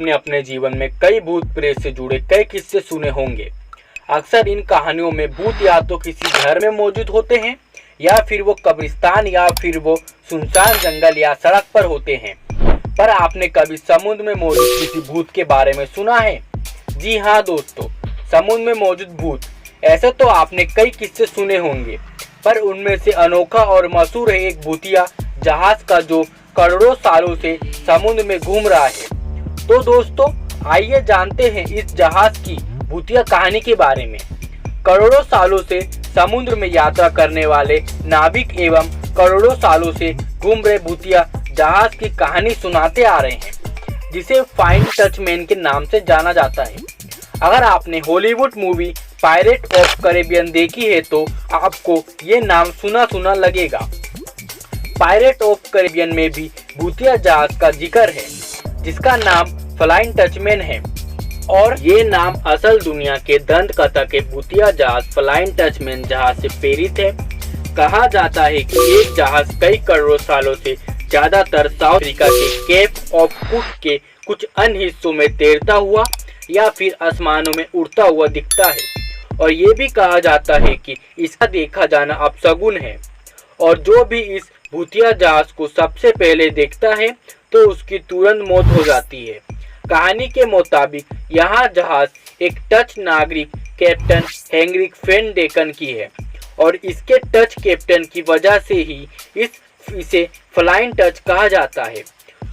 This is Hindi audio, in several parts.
आपने अपने जीवन में कई भूत प्रेत से जुड़े कई किस्से सुने होंगे। अक्सर इन कहानियों में भूत या तो किसी घर में मौजूद होते हैं या फिर वो कब्रिस्तान या फिर वो सुनसान जंगल या सड़क पर होते हैं। पर आपने कभी समुद्र में मौजूद किसी भूत के बारे में सुना है? जी हाँ दोस्तों, समुद्र में मौजूद भूत। ऐसे तो आपने कई किस्से सुने होंगे, पर उनमें से अनोखा और मशहूर है एक भूतिया जहाज का जो करोड़ों सालों से समुद्र में घूम रहा है। तो दोस्तों आइए जानते हैं इस जहाज की भूतिया कहानी के बारे में। करोड़ों सालों से समुद्र में यात्रा करने वाले नाविक एवं करोड़ों सालों से घूम रहे भूतिया जहाज की कहानी सुनाते आ रहे हैं, जिसे फाइन टचमैन के नाम से जाना जाता है। अगर आपने Hollywood movie pirate of Caribbean देखी है तो आपको ये नाम सुना सुना लगेगा। पायरेट ऑफ कैरिबियन में भी भूतिया जहाज का जिक्र है, जिसका नाम फ्लाइंग टचमैन है, और ये नाम असल दुनिया के दंत कथा के भूतिया जहाज फ्लाइंग टचमैन जहाज से प्रेरित है। कहा जाता है कि एक जहाज कई करोड़ों सालों से ज्यादातर साउथ अफ्रीका के केप ऑफ कुक के कुछ अन्य हिस्सों में तैरता हुआ या फिर आसमानों में उड़ता हुआ दिखता है, और ये भी कहा जाता है कि इसका देखा जाना अपशगुन है, और जो भी इस भूतिया जहाज को सबसे पहले देखता है तो उसकी तुरंत मौत हो जाती है। कहानी के मुताबिक यह जहाज एक डच नागरिक कैप्टन हेनरिक वैन डेकन की है, और इसके डच कैप्टन की वजह से ही इसे फ्लाइंग टच कहा जाता है।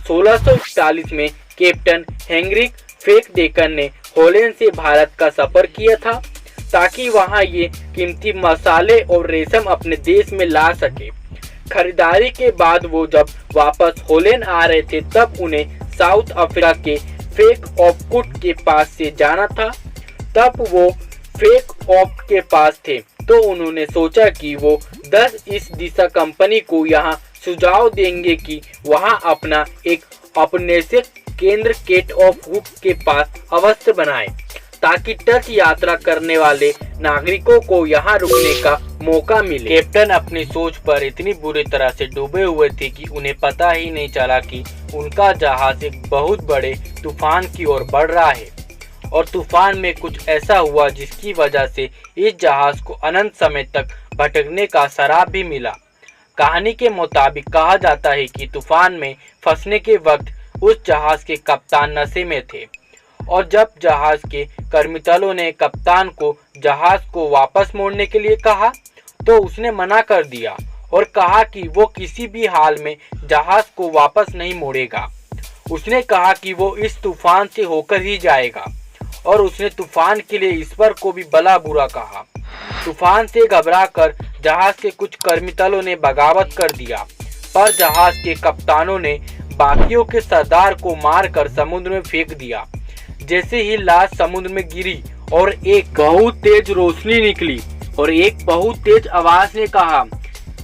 1641 में कैप्टन हेनरिक वैन डेकन ने हॉलैंड से भारत का सफर किया था ताकि वहां ये कीमती मसाले और रेशम अपने देश में ला सके। खरीदारी के बाद वो जब वापस हॉलैंड आ रहे थे तब उन्हें साउथ अफ्रीका के फेक ऑफ कुट के पास से जाना था। तब वो फेक ऑफ के पास थे तो उन्होंने सोचा कि वो 10 ईस्ट दिशा कंपनी को यहाँ सुझाव देंगे कि वहाँ अपना एक औपनिवेशिक केंद्र केट ऑफ हुक के पास अवश्य बनाए, ताकि टच यात्रा करने वाले नागरिकों को यहाँ रुकने का मौका मिले। कैप्टन अपनी सोच पर इतनी बुरी तरह से डूबे हुए थे कि उन्हें पता ही नहीं चला कि उनका जहाज एक बहुत बड़े तूफान की ओर बढ़ रहा है, और तूफान में कुछ ऐसा हुआ जिसकी वजह से इस जहाज को अनंत समय तक भटकने का श्राप भी मिला। कहानी के मुताबिक कहा जाता है कि तूफान में फंसने के वक्त उस जहाज के कप्तान नशे में थे, और जब जहाज के कर्मचारियों ने कप्तान को जहाज को वापस मोड़ने के लिए कहा तो उसने मना कर दिया और कहा कि वो किसी भी हाल में जहाज को वापस नहीं मोड़ेगा। उसने कहा कि वो इस तूफान से होकर ही जाएगा, और उसने तूफान के लिए ईश्वर को भी भला बुरा कहा। तूफान से घबराकर जहाज के कुछ कर्मचारियों ने बगावत कर दिया, पर जहाज के कप्तानों ने बाकियों के सरदार को मारकर समुद्र में फेंक दिया। जैसे ही लाश समुद्र में गिरी और एक बहुत तेज रोशनी निकली और एक बहुत तेज आवाज ने कहा,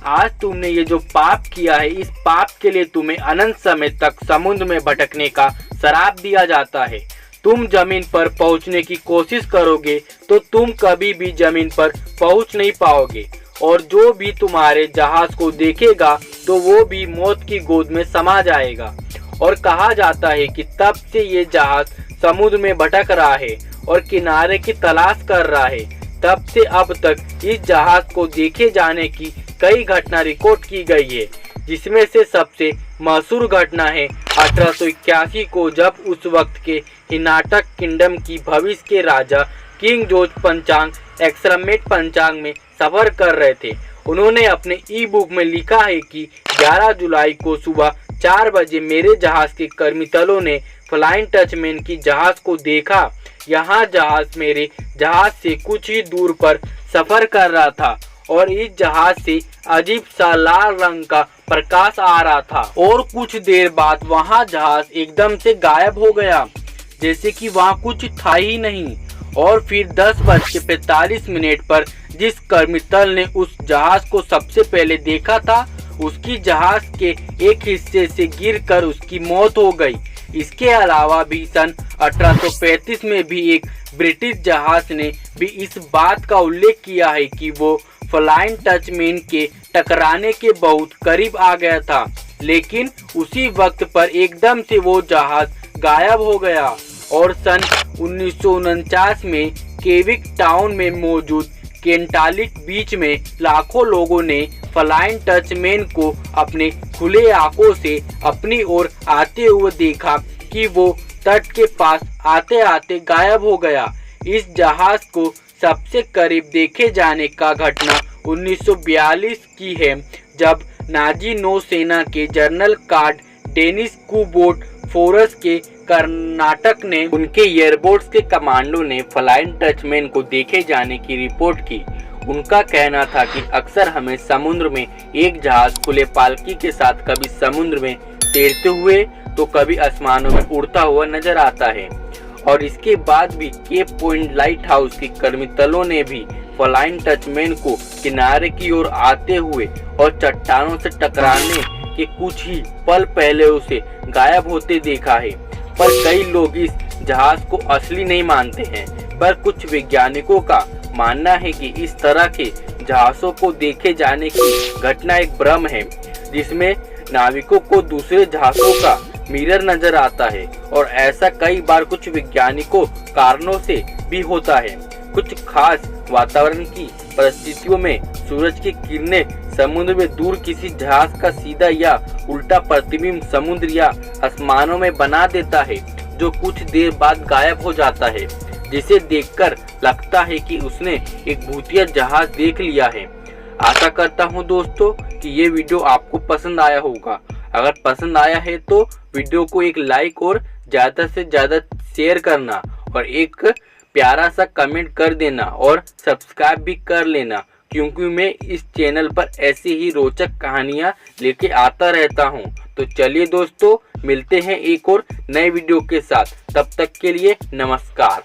आज तुमने ये जो पाप किया है, इस पाप के लिए तुम्हें अनंत समय तक समुद्र में भटकने का श्राप दिया जाता है। तुम जमीन पर पहुंचने की कोशिश करोगे तो तुम कभी भी जमीन पर पहुंच नहीं पाओगे, और जो भी तुम्हारे जहाज को देखेगा तो वो भी मौत की गोद में समा जाएगा। और कहा जाता है कि तब से ये जहाज समुद्र में भटक रहा है और किनारे की तलाश कर रहा है। तब से अब तक इस जहाज को देखे जाने की कई घटना रिकॉर्ड की गई है, जिसमें से सबसे मशहूर घटना है 1881 को, जब उस वक्त के हिनाटक किंगडम की भविष्य के राजा किंग जॉर्ज पंचांग एक्सरमेट पंचांग में सफर कर रहे थे। उन्होंने अपने ई बुक में लिखा है कि 11 जुलाई को सुबह 4 बजे मेरे जहाज के कर्मचारियों ने फ्लाइंग टचमैन की जहाज को देखा। यहाँ जहाज मेरे जहाज से कुछ ही दूर पर सफर कर रहा था, और इस जहाज से अजीब सा लाल रंग का प्रकाश आ रहा था, और कुछ देर बाद वहाँ जहाज एकदम से गायब हो गया, जैसे कि वहाँ कुछ था ही नहीं। और फिर 10:45 पर जिस कर्मचारी ने उस जहाज को सबसे पहले देखा था, उसकी जहाज के एक हिस्से से गिरकर उसकी मौत हो गई। इसके अलावा भी सन 1835 में भी एक ब्रिटिश जहाज ने भी इस बात का उल्लेख किया है कि वो फ्लाइंग टचमैन के टकराने के बहुत करीब आ गया था, लेकिन उसी वक्त पर एकदम से वो जहाज गायब हो गया और सन 1949 में केविक टाउन में मौजूद केंटालिक बीच में लाखों लोगों ने फ्लाइंग डचमैन को अपने खुले आंखों से अपनी ओर आते हुए देखा कि वो तट के पास आते आते गायब हो गया। इस जहाज को सबसे करीब देखे जाने का घटना 1942 की है, जब नाजी नौसेना के जनरल कार्ड डेनिस कू-बोट फोर्स के कर्नाटक ने उनके एयरबोट्स के कमांडो ने फ्लाइंग डचमैन को देखे जाने की रिपोर्ट की। उनका कहना था कि अक्सर हमें समुद्र में एक जहाज खुले पालकी के साथ कभी समुद्र में तैरते हुए तो कभी आसमानों में उड़ता हुआ नजर आता है। और इसके बाद भी केप पॉइंट लाइट हाउस की कर्मीतलों ने भी फ्लाइंग डचमैन को किनारे की ओर आते हुए और चट्टानों से टकराने के कुछ ही पल पहले उसे गायब होते देखा है। पर कई लोग इस जहाज को असली नहीं मानते हैं, पर कुछ वैज्ञानिकों का मानना है कि इस तरह के जहाजों को देखे जाने की घटना एक भ्रम है, जिसमें नाविकों को दूसरे जहाजों का मिरर नजर आता है। और ऐसा कई बार कुछ वैज्ञानिकों कारणों से भी होता है। कुछ खास वातावरण की परिस्थितियों में सूरज की किरणें समुद्र में दूर किसी जहाज का सीधा या उल्टा प्रतिबिंब समुद्र या आसमानों में बना देता है, जो कुछ देर बाद गायब हो जाता है, जिसे देखकर लगता है कि उसने एक भूतिया जहाज देख लिया है। आशा करता हूं दोस्तों कि ये वीडियो आपको पसंद आया होगा। अगर पसंद आया है तो वीडियो को एक लाइक और ज़्यादा से ज़्यादा शेयर करना और एक प्यारा सा कमेंट कर देना और सब्सक्राइब भी कर लेना, क्योंकि मैं इस चैनल पर ऐसी ही रोचक कहानियाँ लेके आता रहता हूँ। तो चलिए दोस्तों, मिलते हैं एक और नए वीडियो के साथ। तब तक के लिए नमस्कार।